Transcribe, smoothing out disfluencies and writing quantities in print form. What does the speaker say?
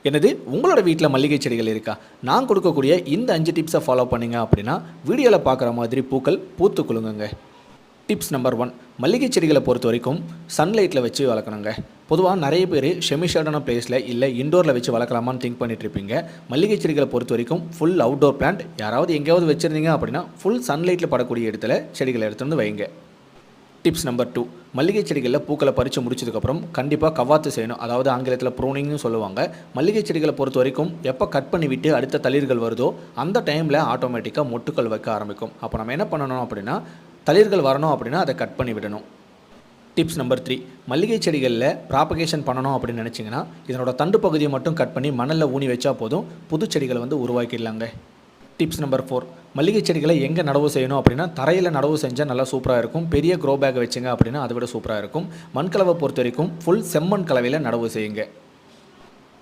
என்னது உங்களோட வீட்டில் மல்லிகை செடிகள் இருக்கா? நான் கொடுக்கக்கூடிய இந்த 5 டிப்ஸை ஃபாலோ பண்ணீங்க அப்படின்னா வீடியோவில் பார்க்குற மாதிரி பூக்கள் பூத்து குலுங்குங்க. டிப்ஸ் நம்பர் 1, மல்லிகை செடிகளை பொறுத்த வரைக்கும் சன்லைட்டில் வச்சு வளர்க்கணுங்க. பொதுவாக நிறைய பேர் ஷெமிஷேடான பிளேஸில் இல்லை இண்டோரில் வச்சு வளர்க்கலாமான்னு திங்க் பண்ணிட்டு இருப்பீங்க. மல்லிகை செடிகளை பொறுத்த வரைக்கும் ஃபுல் அவுட்டோர் பிளான்ட். யாராவது எங்கேயாவது வச்சுருந்தீங்க அப்படின்னா ஃபுல் சன்லைட்டில் படக்கூடிய இடத்துல செடிகளை எடுத்து வந்து வைங்க. டிப்ஸ் நம்பர் 2, மல்லிகை செடிகளில் பூக்களை பறித்து முடிச்சதுக்கப்புறம் கண்டிப்பாக கவாத்து செய்யணும். அதாவது ஆங்கிலத்தில் ப்ரூனிங்னு சொல்லுவாங்க. மல்லிகை செடிகளை பொறுத்த வரைக்கும் எப்போ கட் பண்ணி விட்டு அடுத்த தளிர்கள் வருதோ அந்த டைமில் ஆட்டோமேட்டிக்காக மொட்டுக்கள் வைக்க ஆரம்பிக்கும். அப்போ நம்ம என்ன பண்ணணும் அப்படின்னா தளிர்கள் வரணும் அப்படின்னா அதை கட் பண்ணி விடணும். டிப்ஸ் நம்பர் 3, மல்லிகை செடிகளில் ப்ராபகேஷன் பண்ணணும் அப்படின்னு நினச்சிங்கன்னா இதனோட தண்டு பகுதியை மட்டும் கட் பண்ணி மணலில் ஊனி வச்சா போதும், புது செடிகளை வந்து உருவாக்கிடலாங்க. டிப்ஸ் நம்பர் 4, மல்லிகை செடிகளை எங்கே நடவு செய்யணும் அப்படின்னா தரையில் நடவு செஞ்சால் நல்லா சூப்பராக இருக்கும். பெரிய க்ரோ பேக் வச்சுங்க அப்படின்னா அதை விட சூப்பராக இருக்கும். மண்கலவை பொறுத்த வரைக்கும் ஃபுல் செம்மண் கலவையில் நடவு செய்யுங்க.